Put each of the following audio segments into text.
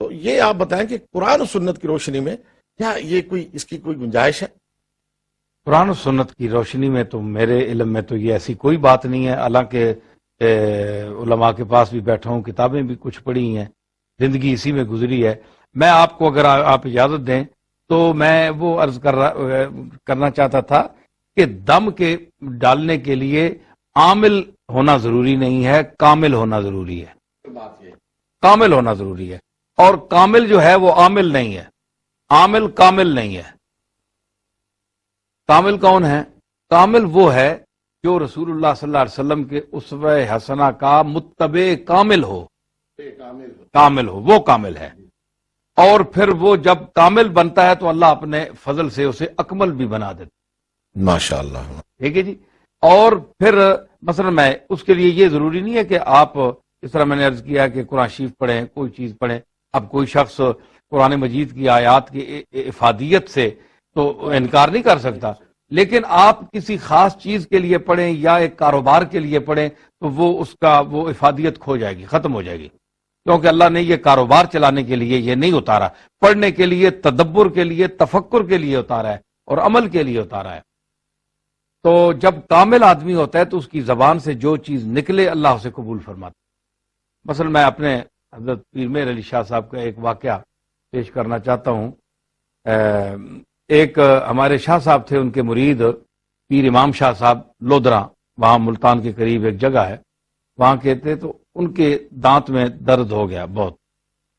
تو یہ آپ بتائیں کہ قرآن و سنت کی روشنی میں کیا یہ اس کی کوئی گنجائش ہے؟ قرآن و سنت کی روشنی میں تو میرے علم میں تو یہ ایسی کوئی بات نہیں ہے، حالانکہ علماء کے پاس بھی بیٹھا ہوں، کتابیں بھی کچھ پڑھی ہیں، زندگی اسی میں گزری ہے۔ میں آپ کو اگر آپ اجازت دیں تو میں وہ عرض کرنا چاہتا تھا کہ دم کے ڈالنے کے لیے عامل ہونا ضروری نہیں ہے، کامل ہونا ضروری ہے۔ کامل ہونا ضروری ہے، اور کامل جو ہے وہ عامل نہیں ہے، عامل کامل نہیں ہے۔ کامل کون ہے؟ کامل وہ ہے جو رسول اللہ صلی اللہ علیہ وسلم کے اسوہ حسنہ کا متبع کامل ہو، وہ کامل ہے۔ اور پھر وہ جب کامل بنتا ہے تو اللہ اپنے فضل سے اسے اکمل بھی بنا دیتا ہے۔ ماشاءاللہ، ٹھیک ہے جی۔ اور پھر مثلا میں اس کے لیے یہ ضروری نہیں ہے کہ آپ اس طرح میں نے عرض کیا کہ قرآن شریف پڑھیں، کوئی چیز پڑھیں۔ اب کوئی شخص قرآن مجید کی آیات کی افادیت سے تو انکار نہیں کر سکتا، لیکن آپ کسی خاص چیز کے لیے پڑھیں یا ایک کاروبار کے لیے پڑھیں تو وہ افادیت کھو جائے گی، ختم ہو جائے گی، کیونکہ اللہ نے یہ کاروبار چلانے کے لیے یہ نہیں اتارا، پڑھنے کے لیے، تدبر کے لیے، تفکر کے لیے اتارا ہے اور عمل کے لیے اتارا ہے۔ تو جب کامل آدمی ہوتا ہے تو اس کی زبان سے جو چیز نکلے اللہ اسے قبول فرماتا ہے۔ مثلا میں اپنے حضرت پیر مہر علی شاہ صاحب کا ایک واقعہ پیش کرنا چاہتا ہوں۔ ایک ہمارے شاہ صاحب تھے، ان کے مرید پیر امام شاہ صاحب لودرا، وہاں ملتان کے قریب ایک جگہ ہے، وہاں کہتے تو ان کے دانت میں درد ہو گیا بہت۔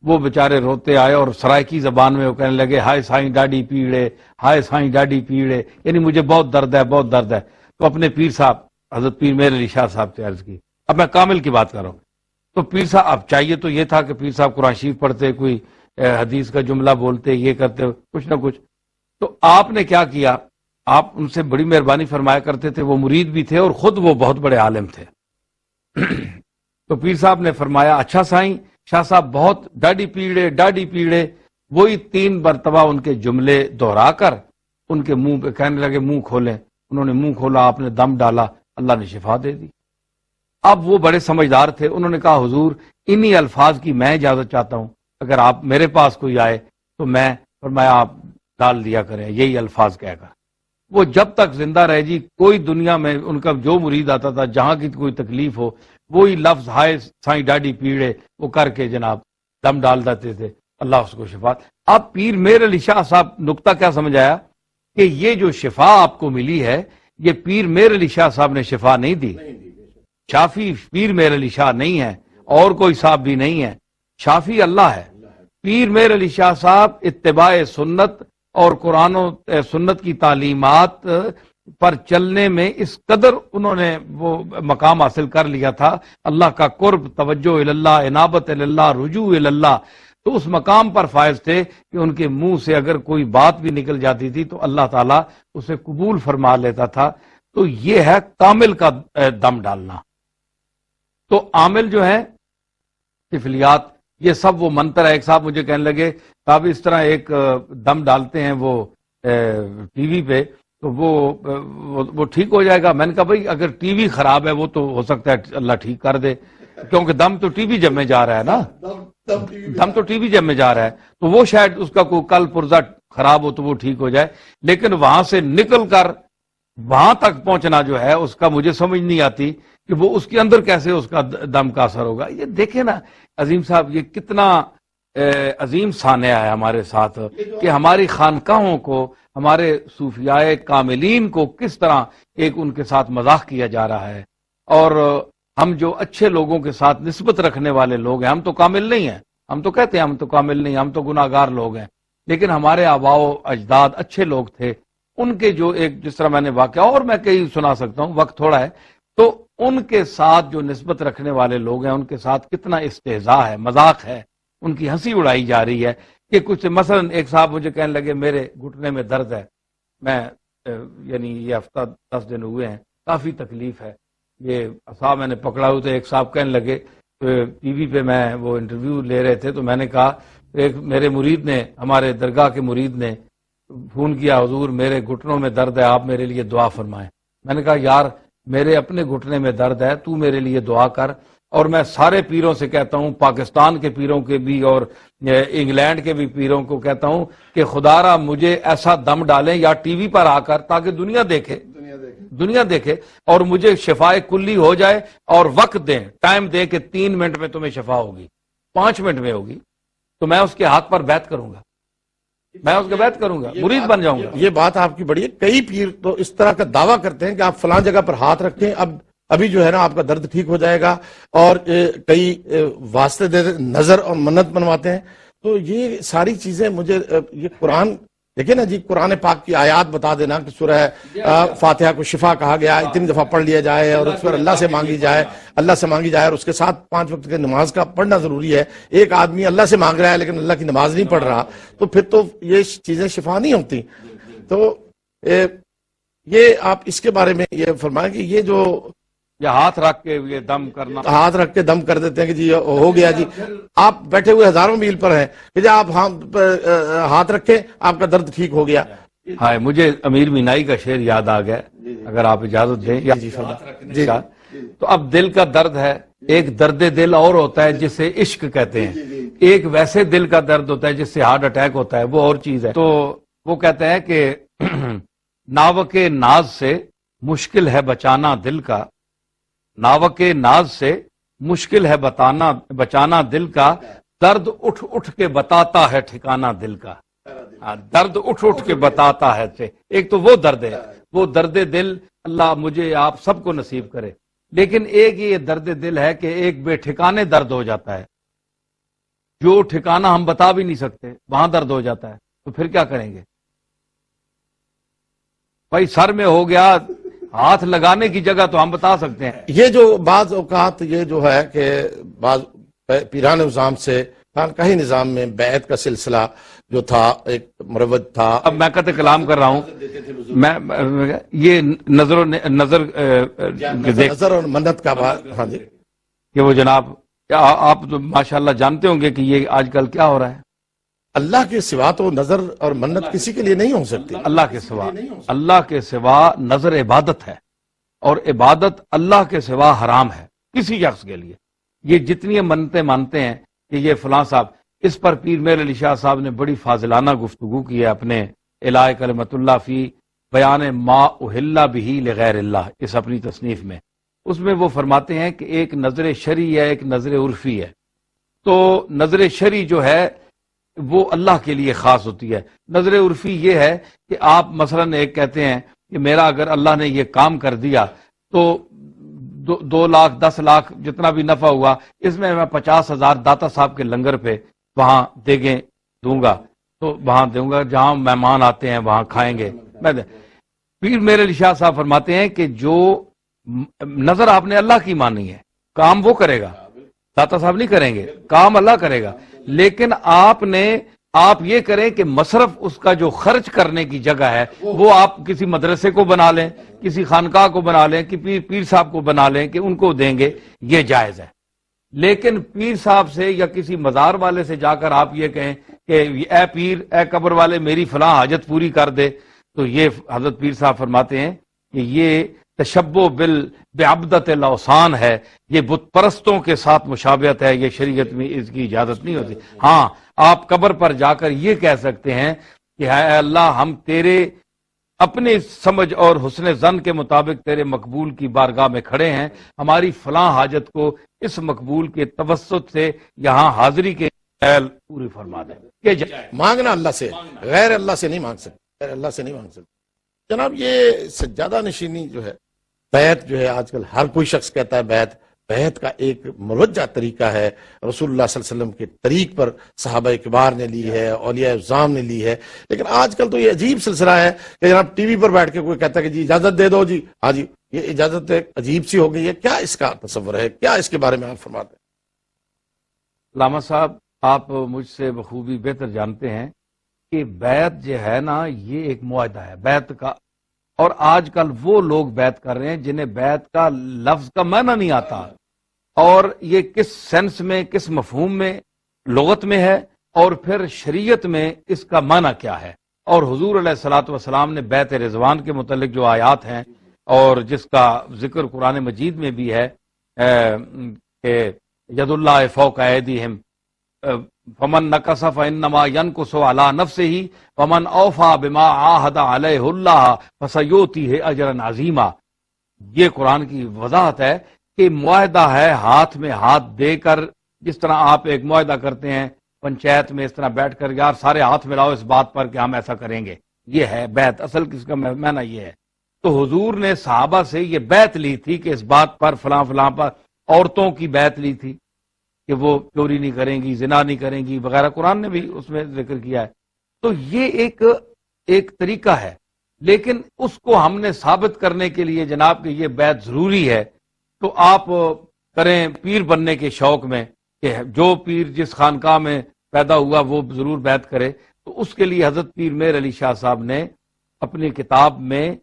وہ بیچارے روتے آئے اور سرائکی زبان میں وہ کہنے لگے، ہائے سائیں ڈاڈی پیڑے، ہائے سائیں ڈاڈی پیڑے، یعنی مجھے بہت درد ہے، بہت درد ہے۔ تو اپنے پیر صاحب حضرت پیر مہر علی شاہ صاحب سے عرض کی، اب میں کامل کی بات کر رہا ہوں، تو پیر صاحب اب چاہیے تو یہ تھا کہ پیر صاحب قرآن شریف پڑھتے، کوئی حدیث کا جملہ بولتے، یہ کرتے کچھ نہ کچھ۔ تو آپ نے کیا کیا، آپ ان سے بڑی مہربانی فرمایا کرتے تھے، وہ مرید بھی تھے اور خود وہ بہت بڑے عالم تھے۔ تو پیر صاحب نے فرمایا، اچھا سائیں، شاہ صاحب بہت ڈاڈی پیڑے، ڈاڈی پیڑے، وہی 3 مرتبہ ان کے جملے دہرا کر ان کے منہ پہ کہنے لگے منہ کھولیں۔ انہوں نے منہ کھولا، آپ نے دم ڈالا، اللہ نے شفا دے دی۔ اب وہ بڑے سمجھدار تھے، انہوں نے کہا حضور انہی الفاظ کی میں اجازت چاہتا ہوں، اگر آپ میرے پاس کوئی آئے تو میں فرمایا آپ ڈال دیا کریں یہی الفاظ کہہ کر۔ وہ جب تک زندہ رہے جی، کوئی دنیا میں ان کا جو مرید آتا تھا جہاں کی کوئی تکلیف ہو، وہی لفظ ہائے سائیں ڈاڈی پیڑے وہ کر کے جناب دم ڈال دیتے تھے، اللہ اس کو شفا۔ اب پیر مہر علی شاہ صاحب نقطہ کیا سمجھ آیا کہ یہ جو شفا آپ کو ملی ہے یہ پیر مہر علی شاہ صاحب نے شفا نہیں دی، شافی پیر مہر علی شاہ نہیں ہے اور کوئی صاحب بھی نہیں ہے، شافی اللہ ہے۔ پیر مہر علی شاہ صاحب اتباع سنت اور قرآن و سنت کی تعلیمات پر چلنے میں اس قدر انہوں نے وہ مقام حاصل کر لیا تھا، اللہ کا قرب، توجہ اللہ، انابت اللہ، رجوع اللہ، تو اس مقام پر فائز تھے کہ ان کے منہ سے اگر کوئی بات بھی نکل جاتی تھی تو اللہ تعالیٰ اسے قبول فرما لیتا تھا۔ تو یہ ہے کامل کا دم ڈالنا۔ تو عامل جو ہے طفلیات، یہ سب وہ منتر ہے۔ ایک صاحب مجھے کہنے لگے صاحب اس طرح ایک دم ڈالتے ہیں وہ ٹی وی پہ تو وہ ٹھیک ہو جائے گا۔ میں نے کہا بھائی اگر ٹی وی خراب ہے وہ تو ہو سکتا ہے اللہ ٹھیک کر دے، کیونکہ دم تو ٹی وی جب میں جا رہا ہے نا، دم تو ٹی وی جب میں جا رہا ہے تو وہ شاید اس کا کوئی کل پرزہ خراب ہو تو وہ ٹھیک ہو جائے، لیکن وہاں سے نکل کر وہاں تک پہنچنا جو ہے اس کا مجھے سمجھ نہیں آتی کہ وہ اس کے اندر کیسے اس کا دم کا اثر ہوگا۔ یہ دیکھیں نا عظیم صاحب، یہ کتنا عظیم سانحہ ہے ہمارے ساتھ کہ ہماری خانقاہوں کو، ہمارے صوفیاء کاملین کو کس طرح ایک ان کے ساتھ مذاق کیا جا رہا ہے، اور ہم جو اچھے لوگوں کے ساتھ نسبت رکھنے والے لوگ ہیں، ہم تو کامل نہیں ہیں، ہم تو کہتے ہیں ہم تو کامل نہیں، ہم تو گناہگار لوگ ہیں، لیکن ہمارے آباء و اجداد اچھے لوگ تھے، ان کے جو ایک جس طرح میں نے واقعہ اور میں کئی سنا سکتا ہوں، وقت تھوڑا ہے، تو ان کے ساتھ جو نسبت رکھنے والے لوگ ہیں ان کے ساتھ کتنا استہزاء ہے، مذاق ہے، ان کی ہنسی اڑائی جا رہی ہے کہ کچھ مثلا ایک صاحب مجھے کہنے لگے میرے گھٹنے میں درد ہے، میں یعنی یہ ہفتہ 10 دن ہوئے ہیں، کافی تکلیف ہے، یہ صاحب میں نے پکڑا ہوئے تھے۔ ایک صاحب کہنے لگے ٹی وی پہ میں وہ انٹرویو لے رہے تھے تو میں نے کہا، ایک میرے مرید نے، ہمارے درگاہ کے مرید نے فون کیا، حضور میرے گھٹنوں میں درد ہے، آپ میرے لیے دعا فرمائیں۔ میں نے کہا یار میرے اپنے گھٹنے میں درد ہے، تو میرے لیے دعا کر، اور میں سارے پیروں سے کہتا ہوں، پاکستان کے پیروں کے بھی اور انگلینڈ کے بھی پیروں کو کہتا ہوں کہ خدا را مجھے ایسا دم ڈالیں یا ٹی وی پر آ کر، تاکہ دنیا دیکھے اور مجھے شفائے کلی ہو جائے، اور وقت دیں، ٹائم دیں کہ 3 منٹ میں تمہیں شفا ہوگی، 5 منٹ میں ہوگی، تو میں اس کے ہاتھ پر بیعت کروں گا، میں اس کے بیعت کروں گا، مرید بن جاؤں گا۔ یہ بات آپ کی بڑی ہے۔ کئی پیر تو اس طرح کا دعویٰ کرتے ہیں کہ آپ فلاں جگہ پر ہاتھ رکھیں، ابھی جو ہے نا آپ کا درد ٹھیک ہو جائے گا، اور کئی واسطے دے نظر اور منت بنواتے ہیں۔ تو یہ ساری چیزیں مجھے یہ قرآن دیکھیں نا جی، قرآن پاک کی آیات بتا دینا کہ سورہ فاتحہ کو شفا کہا گیا، اتنی دفعہ پڑھ لیا جائے اور اس پر اللہ سے مانگی جائے اور اس کے ساتھ 5 وقت کی نماز کا پڑھنا ضروری ہے۔ ایک آدمی اللہ سے مانگ رہا ہے لیکن اللہ کی نماز نہیں پڑھ رہا، تو پھر تو یہ چیزیں شفا نہیں ہوتی۔ تو یہ آپ اس کے بارے میں یہ فرمائیں کہ یہ جو یا ہاتھ رکھ کے یہ دم کرنا، ہاتھ رکھ کے دم کر دیتے ہیں کہ جی ہو گیا جی، آپ بیٹھے ہوئے ہزاروں میل پر ہیں کہ جی آپ ہاتھ رکھیں آپ کا درد ٹھیک ہو گیا۔ ہاں، مجھے امیر مینائی کا شعر یاد آ گیا، اگر آپ اجازت دیں جی تو اب دل کا درد ہے، ایک درد دل اور ہوتا ہے جسے عشق کہتے ہیں، ایک ویسے دل کا درد ہوتا ہے جس سے ہارٹ اٹیک ہوتا ہے، وہ اور چیز ہے۔ تو وہ کہتے ہیں کہ ناوک ناز سے مشکل ہے بچانا دل کا، ناوک ناز سے مشکل ہے بچانا دل کا، درد اٹھ اٹھ کے بتاتا ہے ٹھکانہ دل کا۔ درد اٹھ اٹھ کے بتاتا ہے، ایک تو وہ درد ہے، وہ درد دل اللہ مجھے آپ سب کو نصیب کرے، لیکن ایک یہ درد دل ہے کہ ایک بے ٹھکانے درد ہو جاتا ہے، جو ٹھکانہ ہم بتا بھی نہیں سکتے، وہاں درد ہو جاتا ہے، تو پھر کیا کریں گے؟ بھائی سر میں ہو گیا، ہاتھ لگانے کی جگہ تو ہم بتا سکتے ہیں۔ یہ جو بعض اوقات یہ جو ہے کہ بعض پیران نظام سے خانقاہی نظام میں بیعت کا سلسلہ جو تھا ایک مروج تھا۔ اب میں قطع کلام کر رہا ہوں، میں یہ نظر اور منت کا بات، ہاں جی، کہ وہ جناب آپ تو ماشاءاللہ جانتے ہوں گے کہ یہ آج کل کیا ہو رہا ہے۔ اللہ کے سوا تو نظر اور منت کسی کے لیے نہیں ہو سکتی۔ اللہ کے سوا نظر عبادت ہے، اور عبادت اللہ کے سوا حرام ہے کسی شخص کے لیے۔ یہ جتنی منتیں مانتے ہیں کہ یہ فلاں صاحب، اس پر پیر میر علی شاہ صاحب نے بڑی فاضلانہ گفتگو کی ہے اپنے الہ کلمت اللہ فی بیان ما احل بہ لغیر اللہ، اس اپنی تصنیف میں۔ اس میں وہ فرماتے ہیں کہ ایک نظر شرعی ہے، ایک نظر عرفی ہے۔ تو نظر شرعی جو ہے وہ اللہ کے لیے خاص ہوتی ہے، نظر عرفی یہ ہے کہ آپ مثلا ایک کہتے ہیں کہ میرا اگر اللہ نے یہ کام کر دیا تو 2 لاکھ 10 لاکھ جتنا بھی نفع ہوا، اس میں 50,000 داتا صاحب کے لنگر پہ وہاں دیگیں دوں گا، تو وہاں دوں گا جہاں مہمان آتے ہیں وہاں کھائیں گے۔ پیر میرے علی شاہ صاحب فرماتے ہیں کہ جو نظر آپ نے اللہ کی مانی ہے، کام وہ کرے گا، داتا صاحب نہیں کریں گے، کام اللہ کرے گا، لیکن آپ یہ کریں کہ مصرف اس کا جو خرچ کرنے کی جگہ ہے وہ آپ کسی مدرسے کو بنا لیں، کسی خانقاہ کو بنا لیں، کہ پیر صاحب کو بنا لیں کہ ان کو دیں گے، یہ جائز ہے۔ لیکن پیر صاحب سے یا کسی مزار والے سے جا کر آپ یہ کہیں کہ اے پیر، اے قبر والے میری فلاں حاجت پوری کر دے، تو یہ حضرت پیر صاحب فرماتے ہیں کہ یہ تشبہ بعبدت الاوثان ہے، یہ بت پرستوں کے ساتھ مشابہت ہے، یہ شریعت میں اس کی اجازت نہیں ہوتی۔ ہاں، آپ قبر پر جا کر یہ کہہ سکتے ہیں کہ اے اللہ، ہم تیرے اپنے سمجھ اور حسن ظن کے مطابق تیرے مقبول کی بارگاہ میں کھڑے ہیں، ہماری فلاں حاجت کو اس مقبول کے توسط سے یہاں حاضری کے پوری فرما دیں۔ مانگنا اللہ سے، غیر اللہ سے نہیں مانگ سکتے، غیر اللہ سے نہیں مانگ سکتے۔ جناب یہ سجادہ نشینی جو ہے، بیعت جو ہے آج کل ہر کوئی شخص کہتا ہے بیعت کا ایک مروجہ طریقہ ہے، رسول اللہ صلی اللہ علیہ وسلم کے طریق پر صحابہ کبار نے لی ہے، اولیاء اعظام نے لی ہے۔ لیکن آج کل تو یہ عجیب سلسلہ ہے کہ جناب ٹی وی پر بیٹھ کے کوئی کہتا ہے کہ جی اجازت دے دو جی، ہاں جی، یہ اجازت ایک عجیب سی ہو گئی ہے۔ کیا اس کا تصور ہے، کیا اس کے بارے میں آپ فرماتے ہیں؟ علامہ صاحب، آپ مجھ سے بخوبی بہتر جانتے ہیں کہ بیعت جو ہے نا، یہ ایک معاہدہ ہے بیعت کا، اور آج کل وہ لوگ بیعت کر رہے ہیں جنہیں بیعت کا لفظ کا معنی نہیں آتا، اور یہ کس سینس میں، کس مفہوم میں لغت میں ہے، اور پھر شریعت میں اس کا معنی کیا ہے۔ اور حضور علیہ الصلوۃ والسلام نے بیعت رضوان کے متعلق جو آیات ہیں اور جس کا ذکر قرآن مجید میں بھی ہے کہ ید اللہ فوق ایدیہم فمن نکث فانما ینکث علی نفسہ ومن اوفی بما عاہد علیہ اللہ فسیؤتیہ اجرا عظیما. یہ قرآن کی وضاحت ہے کہ معاہدہ ہے ہاتھ میں ہاتھ دے کر، جس طرح آپ ایک معاہدہ کرتے ہیں پنچایت میں اس طرح بیٹھ کر یار سارے ہاتھ ملاؤ اس بات پر کہ ہم ایسا کریں گے، یہ ہے بیعت. اصل کس کا معنی یہ ہے. تو حضور نے صحابہ سے یہ بیعت لی تھی کہ اس بات پر فلاں فلاں پر، عورتوں کی بیعت لی تھی کہ وہ چوری نہیں کریں گی، زنا نہیں کریں گی وغیرہ، قرآن نے بھی اس میں ذکر کیا ہے. تو یہ ایک طریقہ ہے، لیکن اس کو ہم نے ثابت کرنے کے لیے جناب کہ یہ بیعت ضروری ہے تو آپ کریں پیر بننے کے شوق میں کہ جو پیر جس خانقاہ میں پیدا ہوا وہ ضرور بیعت کرے. تو اس کے لیے حضرت پیر مہر علی شاہ صاحب نے اپنی کتاب میں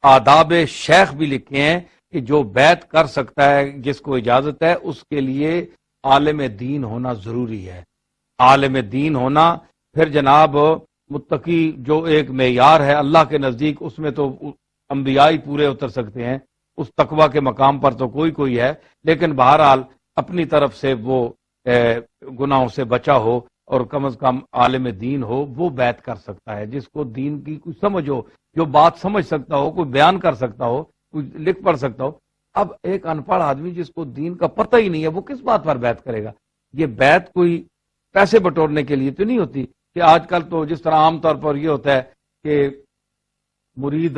آداب شیخ بھی لکھے ہیں کہ جو بیعت کر سکتا ہے، جس کو اجازت ہے، اس کے لیے عالم دین ہونا ضروری ہے. عالم دین ہونا، پھر جناب متقی جو ایک معیار ہے اللہ کے نزدیک، اس میں تو انبیاء ہی پورے اتر سکتے ہیں، اس تقوی کے مقام پر تو کوئی ہے، لیکن بہرحال اپنی طرف سے وہ گناہوں سے بچا ہو اور کم از کم عالم دین ہو، وہ بیعت کر سکتا ہے. جس کو دین کی کوئی سمجھ ہو، جو بات سمجھ سکتا ہو، کوئی بیان کر سکتا ہو، کوئی لکھ پڑھ سکتا ہو. اب ایک ان پڑھ آدمی جس کو دین کا پتہ ہی نہیں ہے، وہ کس بات پر بیعت کرے گا؟ یہ بیعت کوئی پیسے بٹورنے کے لیے تو نہیں ہوتی کہ آج کل تو جس طرح عام طور پر یہ ہوتا ہے کہ مرید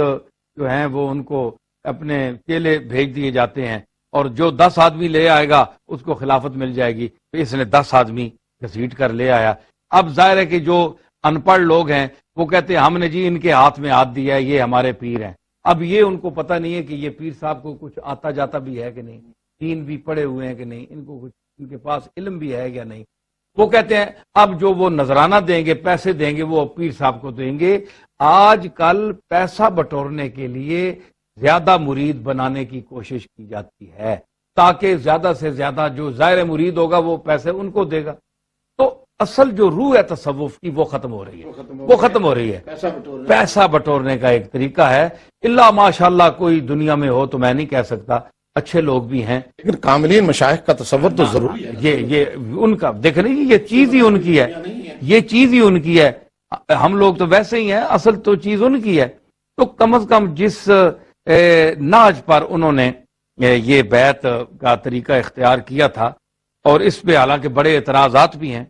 جو ہیں وہ ان کو اپنے چیلے بھیج دیے جاتے ہیں اور جو 10 آدمی لے آئے گا اس کو خلافت مل جائے گی، تو اس نے 10 آدمی گھسیٹ کر لے آیا. اب ظاہر ہے کہ جو ان پڑھ لوگ ہیں وہ کہتے ہیں ہم نے جی ان کے ہاتھ میں ہاتھ دیا ہے، یہ ہمارے پیر ہیں. اب یہ ان کو پتہ نہیں ہے کہ یہ پیر صاحب کو کچھ آتا جاتا بھی ہے کہ نہیں، دین بھی پڑھے ہوئے ہیں کہ نہیں، ان کو کچھ ان کے پاس علم بھی ہے یا نہیں. وہ کہتے ہیں اب جو وہ نذرانہ دیں گے، پیسے دیں گے، وہ پیر صاحب کو دیں گے. آج کل پیسہ بٹورنے کے لیے زیادہ مرید بنانے کی کوشش کی جاتی ہے تاکہ زیادہ سے زیادہ جو ظاہر مرید ہوگا وہ پیسے ان کو دے گا. تو اصل جو روح ہے تصوف کی وہ ختم ہو رہی ہے. پیسہ بٹورنے کا ایک طریقہ ہے. اللہ ماشاءاللہ کوئی دنیا میں ہو تو میں نہیں کہہ سکتا، اچھے لوگ بھی ہیں، لیکن کاملین مشائخ کا تصور تو ضروری ہے. یہ ان کا دیکھ رہے یہ چیز ہی ان کی ہے، یہ چیز ہی ان کی ہے. ہم لوگ تو ویسے ہی ہیں، اصل تو چیز ان کی ہے. تو کم از کم جس ناج پر انہوں نے یہ بیعت کا طریقہ اختیار کیا تھا، اور اس پہ حالانکہ بڑے اعتراضات بھی ہیں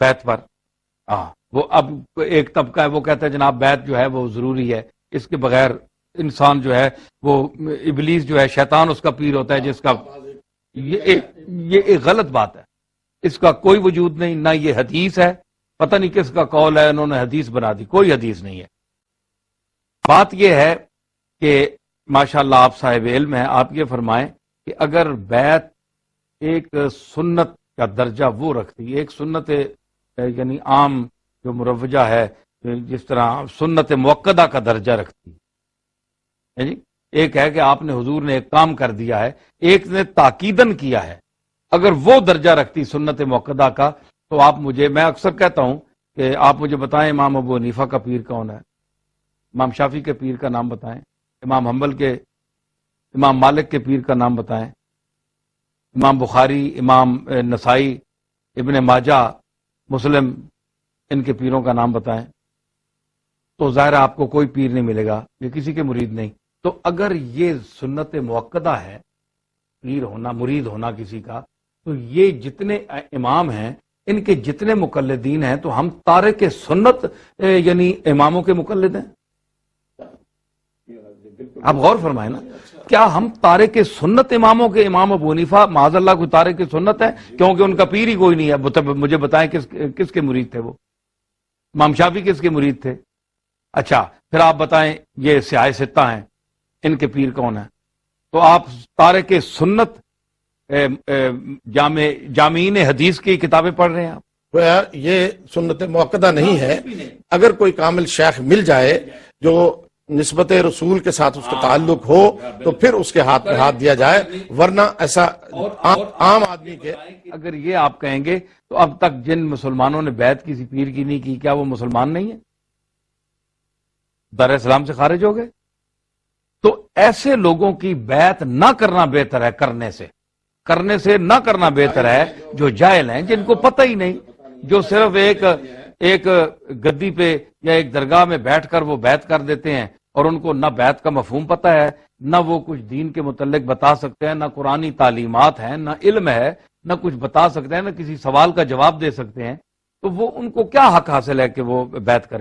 بیعت پر. وہ اب ایک طبقہ ہے وہ کہتا ہے جناب بیعت جو ہے وہ ضروری ہے، اس کے بغیر انسان جو ہے وہ ابلیس جو ہے شیطان اس کا پیر ہوتا ہے، جس کا یہ ایک غلط بات ہے. اس کا کوئی وجود نہیں، نہ یہ حدیث ہے، پتہ نہیں کس کا قول ہے، انہوں نے حدیث بنا دی، کوئی حدیث نہیں ہے. بات یہ ہے کہ ماشاءاللہ آپ صاحب علم ہیں، آپ یہ فرمائیں کہ اگر بیعت ایک سنت کا درجہ وہ رکھتی، ایک سنت یعنی عام جو مروجہ ہے، جس طرح سنت موقدہ کا درجہ رکھتی ہے جی، ایک ہے کہ آپ نے حضور نے ایک کام کر دیا ہے، ایک نے تاکیدن کیا ہے، اگر وہ درجہ رکھتی سنت موقدہ کا تو آپ مجھے، میں اکثر کہتا ہوں کہ آپ مجھے بتائیں امام ابو حنیفہ کا پیر کون ہے، امام شافعی کے پیر کا نام بتائیں، امام حنبل کے، امام مالک کے پیر کا نام بتائیں، امام بخاری، امام نسائی، ابن ماجہ، مسلم، ان کے پیروں کا نام بتائیں. تو ظاہر آپ کو کوئی پیر نہیں ملے گا، یہ کسی کے مرید نہیں. تو اگر یہ سنت موقدہ ہے پیر ہونا، مرید ہونا کسی کا، تو یہ جتنے امام ہیں ان کے جتنے مقلدین ہیں تو ہم تارک سنت یعنی اماموں کے مقلد ہیں. آپ غور فرمائیں نا، کیا ہم تارک سنت اماموں کے، امام ابو حنیفہ معاذ اللہ کوئی تارک سنت ہے کیونکہ ان کا پیر ہی کوئی نہیں ہے؟ مجھے بتائیں کس کے مرید تھے وہ؟ امام شافعی کس کے مرید تھے؟ اچھا پھر آپ بتائیں یہ سیاہ ستہ ہیں، ان کے پیر کون ہیں؟ تو آپ تارک سنت جامعین حدیث کی کتابیں پڑھ رہے ہیں آپ. گویا یہ سنت موقدہ نہیں ہے. اگر کوئی کامل شیخ مل جائے جو نسبت رسول کے ساتھ اس کا تعلق ہو تو پھر اس کے ہاتھ میں ہاتھ دیا جائے، ورنہ ایسا عام آدمی کے. اگر یہ آپ کہیں گے تو اب تک جن مسلمانوں نے بیعت کسی پیر کی نہیں کی، کیا وہ مسلمان نہیں ہیں؟ دار اسلام سے خارج ہو گئے؟ تو ایسے لوگوں کی بیعت نہ کرنا بہتر ہے کرنے سے. کرنے سے نہ کرنا بہتر ہے جو جاہل ہیں، جن کو پتہ ہی نہیں، جو صرف ایک گدی پہ یا ایک درگاہ میں بیٹھ کر وہ بیعت کر دیتے ہیں، اور ان کو نہ بیعت کا مفہوم پتہ ہے، نہ وہ کچھ دین کے متعلق بتا سکتے ہیں، نہ قرآنی تعلیمات ہیں، نہ علم ہے، نہ کچھ بتا سکتے ہیں، نہ کسی سوال کا جواب دے سکتے ہیں، تو وہ ان کو کیا حق حاصل ہے کہ وہ بیعت کریں؟